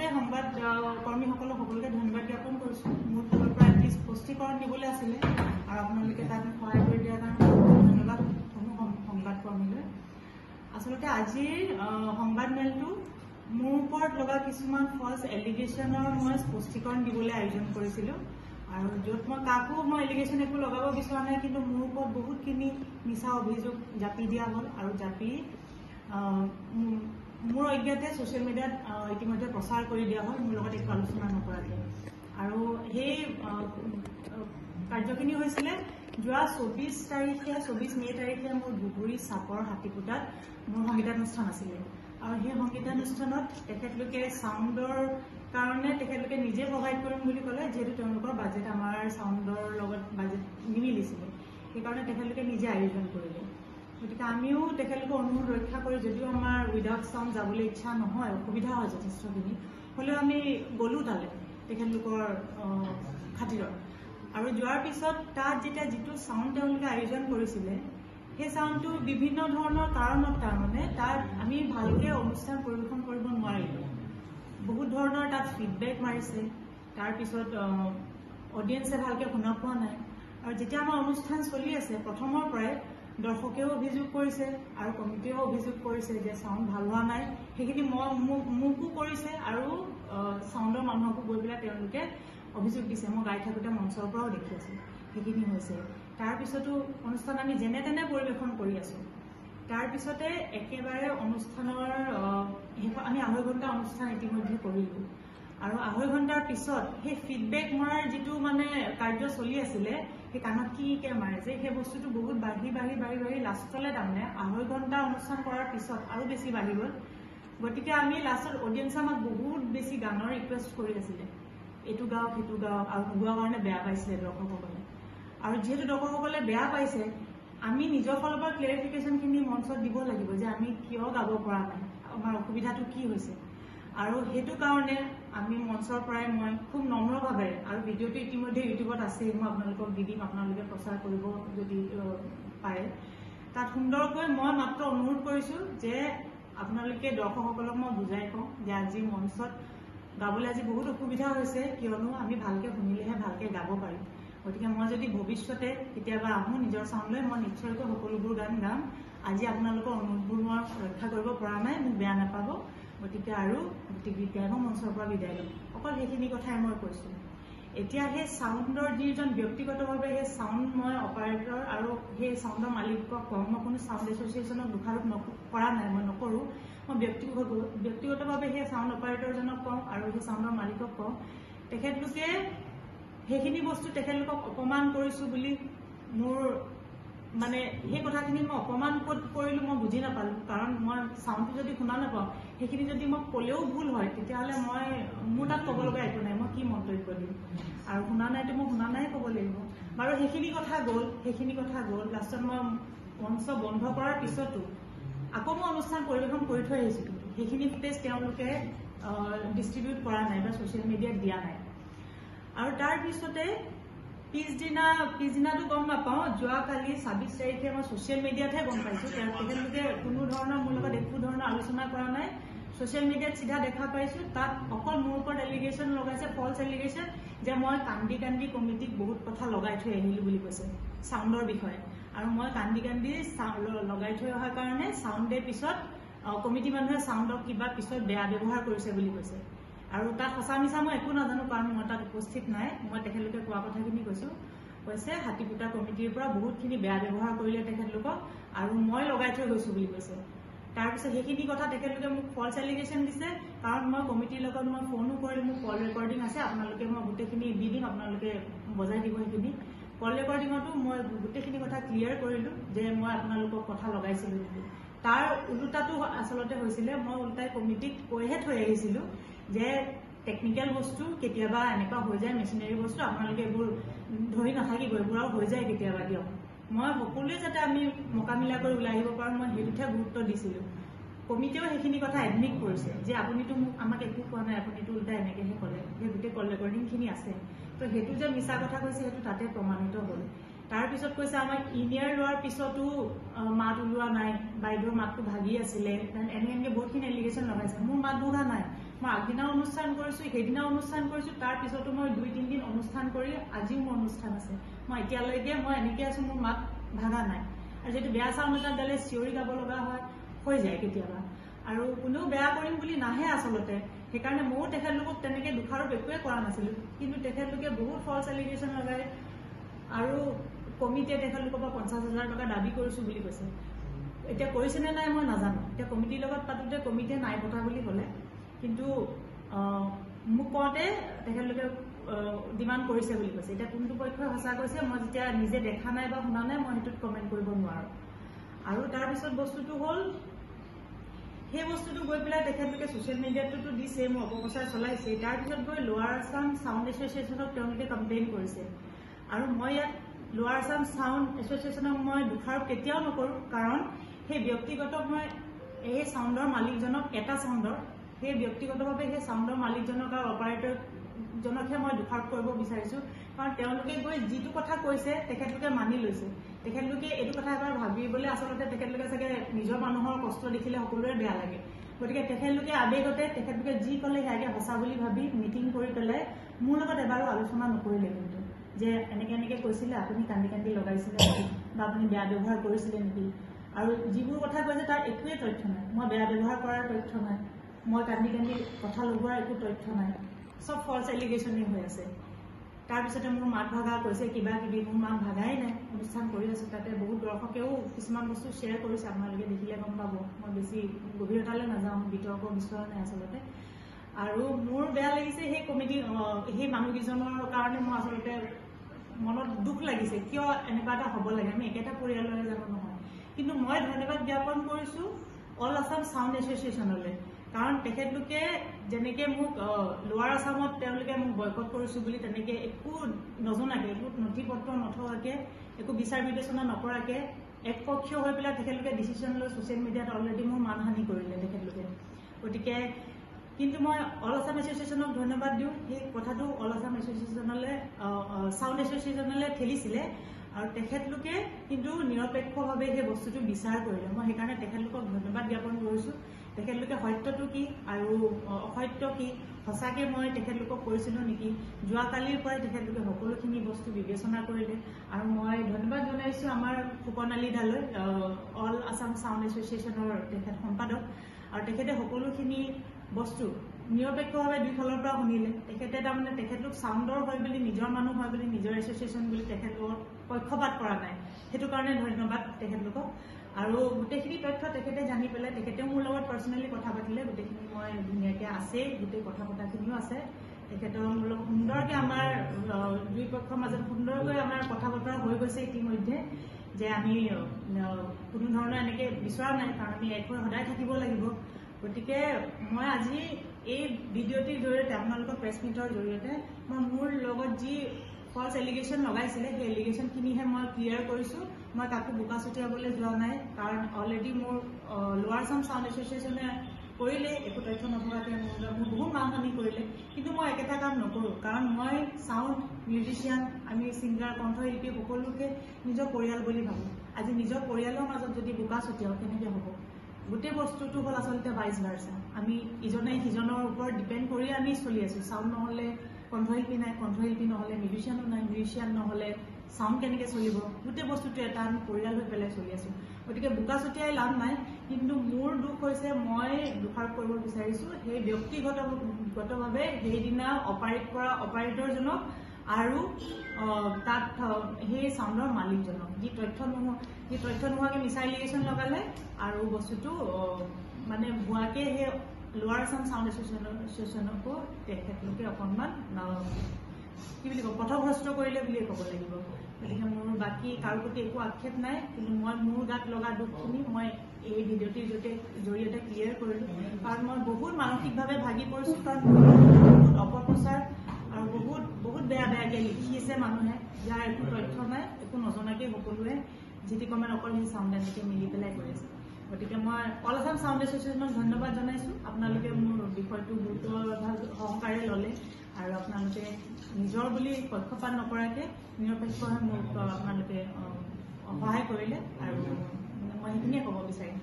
আচলতে সংবাদ কৰ্মীসকলক সকলোকে ধন্যবাদ জ্ঞাপন কৰিছোঁ। মোৰ ফালৰ পৰা এটলিষ্ট স্পষ্টীকৰণ দিবলৈ আছিলে আৰু আপোনালোকে তাত সহায় কৰি দিয়াৰ কাৰণে ধন্যবাদ সংবাদ কৰ্মীলৈ। আচলতে আজিৰ সংবাদমেলটো মোৰ ওপৰত লগা কিছুমান ফল্ছ এলিগেশ্যনৰ মই স্পষ্টীকৰণ দিবলৈ আয়োজন কৰিছিলোঁ আৰু য'ত মই কাকো এলিগেশ্যন একো লগাব বিচৰা নাই, কিন্তু মোৰ ওপৰত বহুতখিনি মিছা অভিযোগ জাপি দিয়া হ'ল আৰু জাপি মোৰ অজ্ঞাতে ছ'চিয়েল মিডিয়াত ইতিমধ্যে প্ৰচাৰ কৰি দিয়া হ'ল মোৰ লগত একো আলোচনা নকৰাকৈ। আৰু সেই কাৰ্যখিনি হৈছিলে যোৱা 24 মে' তাৰিখে মোৰ ধুবুৰী চাপৰ হাতীপুতাত মোৰ সংগীতানুষ্ঠান আছিলে আৰু সেই সংগীতানুষ্ঠানত তেখেতলোকে চাউণ্ডৰ কাৰণে তেখেতলোকে নিজে প্ৰভাইড কৰিম বুলি ক'লে, যিহেতু তেওঁলোকৰ বাজেট আমাৰ চাউণ্ডৰ লগত বাজেট নিমিলিছিলে, সেইকাৰণে তেখেতলোকে নিজে আয়োজন কৰিলে। গতিকে আমিও তেখেতলোকৰ অনুৰোধ ৰক্ষা কৰি, যদিও আমাৰ উইদাউট চাউণ্ড যাবলৈ ইচ্ছা নহয়, অসুবিধা হয় যথেষ্টখিনি, হ'লেও আমি গ'লোঁ তালৈ তেখেতলোকৰ খাতিৰত। আৰু যোৱাৰ পিছত তাত যেতিয়া যিটো চাউণ্ড তেওঁলোকে আয়োজন কৰিছিলে, সেই চাউণ্ডটো বিভিন্ন ধৰণৰ কাৰণত তাৰমানে তাত আমি ভালকৈ অনুষ্ঠান পৰিৱেশন কৰিব নোৱাৰিলোঁ। বহুত ধৰণৰ তাত ফিডবেক মাৰিছে, তাৰপিছত অডিয়েঞ্চে ভালকৈ শুনা পোৱা নাই। আৰু যেতিয়া আমাৰ অনুষ্ঠান চলি আছে প্ৰথমৰ পৰাই দৰ্শকেও অভিযোগ কৰিছে আৰু কমিটিয়েও অভিযোগ কৰিছে যে চাউণ্ড ভাল হোৱা নাই। সেইখিনি মোকো কৰিছে আৰু চাউণ্ডৰ মানুহকো গৈ পেলাই তেওঁলোকে অভিযোগ দিছে। মই গাই থাকোঁতে মঞ্চৰ পৰাও দেখি আছোঁ সেইখিনি হৈছে। তাৰপিছতো অনুষ্ঠান আমি যেনে তেনে পৰিৱেশন কৰি আছোঁ। তাৰপিছতে একেবাৰে অনুষ্ঠানৰ আমি 2.5 ঘণ্টা অনুষ্ঠান ইতিমধ্যে কৰিলোঁ আৰু 2.5 ঘণ্টাৰ পিছত সেই ফিডবেক মৰাৰ যিটো কাৰ্য চলি আছিলে, সেই কাণত কিকৈ মাৰে যে সেই বস্তুটো বহুত বাঢ়ি লাষ্টলৈ তাৰমানে 2.5 ঘণ্টা অনুষ্ঠান কৰাৰ পিছত আৰু বেছি বাঢ়ি গ'ল। গতিকে আমি লাষ্টত অডিয়েঞ্চে আমাক বহুত বেছি গানৰ ৰিকুৱেষ্ট কৰি আছিলে, এইটো গাওক সেইটো গাওক, আৰু নোগোৱাৰ কাৰণে বেয়া পাইছিলে দৰ্শকসকলে। আৰু যিহেতু দৰ্শকসকলে বেয়া পাইছে, আমি নিজৰ ফালৰ পৰা ক্লেৰিফিকেশ্যনখিনি মঞ্চত দিব লাগিব যে আমি কিয় গাব পৰা নাই, আমাৰ অসুবিধাটো কি হৈছে। আৰু সেইটো কাৰণে আমি মঞ্চৰ পৰাই মই খুব নম্ৰভাৱে, আৰু ভিডিঅ'টো ইতিমধ্যে ইউটিউবত আছেই, মই আপোনালোকক দি দিম, আপোনালোকে প্ৰচাৰ কৰিব যদি পাৰে। তাত সুন্দৰকৈ মই মাত্ৰ অনুৰোধ কৰিছোঁ যে আপোনালোকে দৰ্শকসকলক মই বুজাই কওঁ যে আজি মঞ্চত গাবলৈ আজি বহুত অসুবিধা হৈছে, কিয়নো আমি ভালকৈ শুনিলেহে ভালকৈ গাব পাৰিম। গতিকে মই যদি ভৱিষ্যতে কেতিয়াবা আহোঁ নিজৰ চাউণ্ড লৈ, মই নিশ্চয়কৈ সকলোবোৰ গান গাম। আজি আপোনালোকৰ অনুৰোধবোৰ মই ৰক্ষা কৰিব পৰা নাই, মোক বেয়া নাপাব। গতিকে আৰু গীতগায়ক মঞ্চৰ পৰা বিদায় ল'ম, অকল সেইখিনি কথাই মই কৈছোঁ। এতিয়া সেই চাউণ্ডৰ যিজন ব্যক্তিগতভাৱে সেই চাউণ্ড মই অপাৰেটৰ আৰু সেই চাউণ্ডৰ মালিকক কওঁ, মই কোনো চাউণ্ড এছ'চিয়েশ্যনক দোষাৰোপ কৰা নাই, মই নকৰোঁ। মই ব্যক্তিগতভাৱে সেই চাউণ্ড অপাৰেটৰজনক কওঁ আৰু সেই চাউণ্ডৰ মালিকক কওঁ, তেখেতলোকে সেইখিনি বস্তু তেখেতলোকক অপমান কৰিছোঁ বুলি মোৰ সেই কথাখিনি মই অপমান ক'ত কৰিলোঁ মই বুজি নাপালোঁ। কাৰণ মই চাউণ্ডটো যদি শুনা নাপাওঁ, সেইখিনি যদি মই ক'লেও ভুল হয়, তেতিয়াহ'লে মোৰ তাত ক'ব লগা একো নাই, মই কি মন্তব্য দিম। আৰু শুনা নাইতো মই শুনা নাই ক'ব লাগিব। বাৰু সেইখিনি কথা গ'ল। লাষ্টত মই মঞ্চ বন্ধ কৰাৰ পিছতো আকৌ মই অনুষ্ঠান পৰিৱেশন কৰি থৈ আহিছিলোঁ। সেইখিনি ফুটেজ তেওঁলোকে ডিষ্ট্ৰিবিউট কৰা নাই বা ছ'চিয়েল মিডিয়াত দিয়া নাই। আৰু তাৰপিছতে পিছদিনাটো গম নাপাওঁ, যোৱাকালি 26 তাৰিখে মই ছ'চিয়েল মিডিয়াতহে গম পাইছোঁ। তেখেতলোকে কোনো ধৰণৰ মোৰ লগত একো ধৰণৰ আলোচনা কৰা নাই। ছ'চিয়েল মিডিয়াত চিধা দেখা পাইছোঁ, তাত অকল মোৰ ওপৰত এলিগেশ্যন লগাইছে, ফল্ছ এলিগেশ্যন, যে মই কান্দি কমিটিক বহুত কথা লগাই থৈ আহিলোঁ বুলি কৈছে চাউণ্ডৰ বিষয়ে। আৰু মই কান্দি লগাই থৈ অহাৰ কাৰণে চাউণ্ডে পিছত কমিটি মানুহে চাউণ্ডক কিবা পিছত বেয়া ব্যৱহাৰ কৰিছে বুলি কৈছে। আৰু তাত সঁচা মিছা মই একো নাজানো, কাৰণ মই তাত উপস্থিত নাই। মই তেখেতলোকে কোৱা কথাখিনি কৈছে হাতীপুতা কমিটিৰ পৰা বহুতখিনি বেয়া ব্যৱহাৰ কৰিলে তেখেতলোকক, আৰু মই লগাই থৈ গৈছোঁ বুলি কৈছে। তাৰপিছত সেইখিনি কথা তেখেতলোকে মোক ফল্ছ এলিগেশ্যন দিছে, কাৰণ মই কমিটিৰ লগত মই ফোনো কৰিলোঁ, মোৰ কল ৰেকৰ্ডিং আছে, আপোনালোকে মই গোটেইখিনি দি দিম, আপোনালোকে বজাই দিব সেইখিনি। কল ৰেকৰ্ডিঙতো মই গোটেইখিনি কথা ক্লিয়াৰ কৰিলোঁ যে মই আপোনালোকক কথা লগাইছিলোঁ বুলি। তাৰ ওলোটাটো আচলতে হৈছিলে, মই ওলোটাই কমিটিক কৈহে থৈ আহিছিলোঁ যে টেকনিকেল বস্তু কেতিয়াবা এনেকুৱা হৈ যায়, মেচিনাৰী বস্তু, আপোনালোকে এইবোৰ ধৰি নাথাকিব, এইবোৰ আৰু হৈ যায় কেতিয়াবা দিয়ক। মই সকলোৱে যাতে আমি মোকামিলা কৰি ওলাই আহিব পাৰোঁ, মই সেইটোতহে গুৰুত্ব দিছিলোঁ। কমিটিয়েও সেইখিনি কথা এডমিট কৰিছে যে আপুনিতো আমাক একো কোৱা নাই, আপুনিতো ওলোটা এনেকৈহে ক'লে। সেই গোটেই কল ৰেকৰ্ডিংখিনি আছে। তো সেইটো যে মিছা কথা কৈছে সেইটো তাতে প্ৰমাণিত হ'ল। তাৰপিছত কৈছে আমাক ইনিয়াৰ লোৱাৰ পিছতো মাত ওলোৱা নাই, বাইদেউৰ মাতটো ভাগি আছিলে, এনেকৈ বহুতখিনি এলিগেশ্যন লগাইছে। মোৰ মাত বহা নাই, মই আগদিনা অনুষ্ঠান কৰিছোঁ, সেইদিনা অনুষ্ঠান কৰিছোঁ, তাৰ পিছতো মই 2-3 দিন অনুষ্ঠান কৰি আজিও মোৰ অনুষ্ঠান আছে। মই এতিয়ালৈকে মই এনেকৈ আছোঁ, মোৰ মাত ভাগা নাই। আৰু যিহেতু বেয়া চাউণ্ড এটা গালে চিঞৰি গাব লগা হৈ যায় কেতিয়াবা, আৰু কোনেও বেয়া কৰিম বুলি নাহে আচলতে। সেইকাৰণে ময়ো তেখেতলোকক তেনেকৈ দোষাৰোপ একোৱে কৰা নাছিলোঁ, কিন্তু তেখেতলোকে বহুত ফলছ এলিগেশ্যন লগাই আৰু কমিটিয়ে তেখেতলোকৰ পৰা 50,000 টকা দাবী কৰিছোঁ বুলি কৈছে। এতিয়া কৰিছেনে নাই মই নাজানো। এতিয়া কমিটিৰ লগত পাতোঁতে কমিটিয়ে নাই পতা বুলি ক'লে, কিন্তু মোক কওঁতে তেখেতলোকে ডিমাণ্ড কৰিছে বুলি কৈছে। এতিয়া কোনটো পক্ষই সঁচা কৈছে মই যেতিয়া নিজে দেখা নাই বা শুনা নাই, মই সেইটোত কমেণ্ট কৰিব নোৱাৰোঁ। আৰু তাৰপিছত বস্তুটো হ'ল, সেই বস্তুটো গৈ পেলাই তেখেতলোকে ছ'চিয়েল মিডিয়াটোতো দিছে, মোৰ অপপ্ৰচাৰ চলাইছে। তাৰপিছত গৈ লোৱাৰ আছাম চাউণ্ড এছ'চিয়েশ্যনক তেওঁলোকে কমপ্লেইন কৰিছে। আৰু মই ইয়াত লোৱাৰ আছাম চাউণ্ড এছ'চিয়েশ্যনক মই দোষাৰোপ কেতিয়াও নকৰোঁ, কাৰণ সেই ব্যক্তিগত মই এই চাউণ্ডৰ মালিকজনক, এটা চাউণ্ডৰ সেই ব্যক্তিগতভাৱে সেই চাউণ্ডৰ মালিকজনক আৰু অপাৰেটৰজনকহে মই দোষাৰোপ কৰিব বিচাৰিছোঁ। কাৰণ তেওঁলোকে গৈ যিটো কথা কৈছে তেখেতলোকে মানি লৈছে। তেখেতলোকে এইটো কথা এবাৰ ভাবিবলৈ আচলতে তেখেতলোকে চাগে নিজৰ মানুহৰ কষ্ট দেখিলে সকলোৰে বেয়া লাগে। গতিকে তেখেতলোকে আৱেগতে তেখেতলোকে যি ক'লে সেয়াকে সঁচা বুলি ভাবি মিটিং কৰি পেলাই মোৰ লগত এবাৰো আলোচনা নকৰিলে, কিন্তু যে এনেকৈ কৈছিলে, আপুনি কান্দি কান্দি লগাইছিলে নেকি, বা আপুনি বেয়া ব্যৱহাৰ কৰিছিলে নেকি। আৰু যিবোৰ কথা কৈছে তাৰ একোৱেই তথ্য নাই। মই বেয়া ব্যৱহাৰ কৰাৰ তথ্য নাই, মই কান্দি কান্দি কথা লগোৱাৰ একো তথ্য নাই, চব ফলছ এলিগেশ্যনেই হৈ আছে। তাৰপিছতে মোৰ মাত ভাগা কৈছে, কিবা কিবি। মোৰ মাত ভাগাই নাই, অনুষ্ঠান কৰি আছোঁ। তাতে বহুত দৰ্শকেও কিছুমান বস্তু শ্বেয়াৰ কৰিছে, আপোনালোকে দেখিলে গম পাব। মই বেছি গভীৰতালৈ নাযাওঁ, বিতৰ্ক বিচৰা নাই আচলতে। আৰু মোৰ বেয়া লাগিছে সেই কমিটি, সেই মানুহকেইজনৰ কাৰণে মোৰ আচলতে মনত দুখ লাগিছে। কিয় এনেকুৱা এটা হ'ব লাগে, আমি একেটা পৰিয়ালৰে জানো নহয়। কিন্তু মই ধন্যবাদ জ্ঞাপন কৰিছোঁ অল আছাম চাউণ্ড এছ'চিয়েশ্যনলৈ, কাৰণ তেখেতলোকে যেনেকৈ মোক লোৱাৰ আছামত তেওঁলোকে মোক বয়কট কৰিছোঁ বুলি তেনেকৈ একো নজনাকৈ, একো নথি পত্ৰ নথকাকৈ, একো বিচাৰ বিবেচনা নকৰাকৈ একপক্ষীয় হৈ পেলাই তেখেতলোকে ডিচিশ্যন লৈ ছ'চিয়েল মিডিয়াত অলৰেডি মোৰ মানহানি কৰিলে তেখেতলোকে। গতিকে কিন্তু মই অল আছাম এছ'চিয়েশ্যনক ধন্যবাদ দিওঁ। সেই কথাটো অল আছাম এছ'চিয়েশ্যনলৈ, চাউণ্ড এছ'চিয়েশ্যনলৈ ঠেলিছিলে, আৰু তেখেতলোকে কিন্তু নিৰপেক্ষভাৱে সেই বস্তুটো বিচাৰ কৰিলে। মই সেইকাৰণে তেখেতলোকক ধন্যবাদ জ্ঞাপন কৰিছোঁ। তেখেতলোকে সত্যটো কি আৰু অসত্য কি, সঁচাকৈ মই তেখেতলোকক কৰিছিলোঁ নেকি, যোৱাকালিৰ পৰাই তেখেতলোকে সকলোখিনি বস্তু বিবেচনা কৰিলে। আৰু মই ধন্যবাদ জনাইছোঁ আমাৰ ফুকন আলী দালৈ, অল আছাম চাউণ্ড এছ'চিয়েশ্যনৰ তেখেত সম্পাদক, আৰু তেখেতে সকলোখিনি বস্তু নিৰপেক্ষভাৱে দুইফালৰ পৰা শুনিলে। তেখেতে তাৰমানে তেখেতলোক চাউণ্ডৰ হয় বুলি, নিজৰ মানুহ হয় বুলি, নিজৰ এছ'চিয়েশ্যন বুলি তেখেতলোকক পক্ষপাত কৰা নাই। সেইটো কাৰণে ধন্যবাদ তেখেতলোকক। আৰু গোটেইখিনি তথ্য তেখেতে জানি পেলাই, তেখেতেও মোৰ লগত পাৰ্চনেলি কথা পাতিলে, গোটেইখিনি মই ধুনীয়াকৈ আছেই, গোটেই কথা পতাখিনিও আছে। তেখেতৰ মোৰ লগত সুন্দৰকৈ আমাৰ দুই পক্ষৰ মাজত সুন্দৰকৈ আমাৰ কথা বতৰা হৈ গৈছে ইতিমধ্যে, যে আমি কোনো ধৰণৰ এনেকৈ বিচৰা নাই, কাৰণ আমি এক হৈ সদায় থাকিব লাগিব। গতিকে মই আজি এই ভিডিঅ'টিৰ জৰিয়তে, আপোনালোকৰ প্ৰেছ মিটৰ জৰিয়তে মই মোৰ লগত যি ফলছ এলিগেশ্যন লগাইছিলে সেই এলিগেশ্যনখিনিহে মই ক্লিয়াৰ কৰিছোঁ। মই কাকো বোকা ছটিয়াবলৈ যোৱা নাই, কাৰণ অলৰেডি মোৰ লোৱাৰ আছাম চাউণ্ড এছ'চিয়েশ্যনে কৰিলে, একো তথ্য নথকাকৈ মোৰ বহুত মানহানি কৰিলে। কিন্তু মই একেটা কাম নকৰোঁ, কাৰণ মই চাউণ্ড মিউজিচিয়ান, আমি ছিংগাৰ, কণ্ঠশিল্পী সকলোকে নিজৰ পৰিয়াল বুলি ভাবোঁ। আজি নিজৰ পৰিয়ালৰ মাজত যদি বোকা ছটিয়াওঁ কেনেকৈ হ'ব। গোটেই বস্তুটো হ'ল আচলতে ভাইচ ভাৰ্চা। আমি ইজনে সিজনৰ ওপৰত ডিপেণ্ড কৰি আমি চলি আছোঁ। চাউণ্ড নহ'লে কণ্ঠশিল্পী নাই, কণ্ঠশিল্পী নহ'লে মিউজিচিয়ানো নাই, মিউজিচিয়ান নহ'লে চাউণ্ড কেনেকৈ চলিব। গোটেই বস্তুটো এটা আমি পৰিয়াল হৈ পেলাই চলি আছোঁ। গতিকে বোকা ছটিয়াই লাভ নাই। কিন্তু মোৰ দুখ হৈছে, মই দোষাৰোপ কৰিব বিচাৰিছোঁ সেই ব্যক্তিগতভাৱে সেইদিনা অপাৰেট কৰা অপাৰেটৰজনক আৰু তাত সেই চাউণ্ডৰ মালিকজনক, যি তথ্য নোহোৱাকৈ মিছা এলিগেশ্যন লগালে, আৰু বস্তুটো মানে ভুৱাকৈ সেই লোৱাৰ আছাম চাউণ্ড এছ'চিয়েশ্যনকো তেখেতলোকে অকণমান কি বুলি ক'ব, পথভ্ৰষ্ট কৰিলে বুলিয়ে ক'ব লাগিব। গতিকে মোৰ বাকী কাৰো প্ৰতি একো আক্ষেপ নাই, কিন্তু মই মোৰ গাত লগা দুখখিনি মই এই ভিডিঅ'টিৰ জৰিয়তে ক্লিয়াৰ কৰিলোঁ। কাৰণ মই বহুত মানসিকভাৱে ভাগি পৰিছোঁ, কাৰণ বহুত অপপ্ৰচাৰ আৰু বহুত বেয়াকৈ লিখিছে মানুহে, যাৰ একো তথ্য নাই, একো নজনাকৈ সকলোৱে যিটি কমেণ্ট অকল সেই চাউণ্ড এনেকৈ মিলি পেলাই কৰি আছে। গতিকে মই অল আছাম চাউণ্ড এছ'চিয়েশ্যনক ধন্যবাদ জনাইছোঁ। আপোনালোকে মোৰ বিষয়টো গুৰুত্ব সহকাৰে ল'লে, আৰু আপোনালোকে নিজৰ বুলি পক্ষপাত নকৰাকৈ নিৰপেক্ষভাৱে মোক আপোনালোকে সহায় কৰিলে, আৰু মই সেইখিনিয়ে ক'ব বিচাৰিম।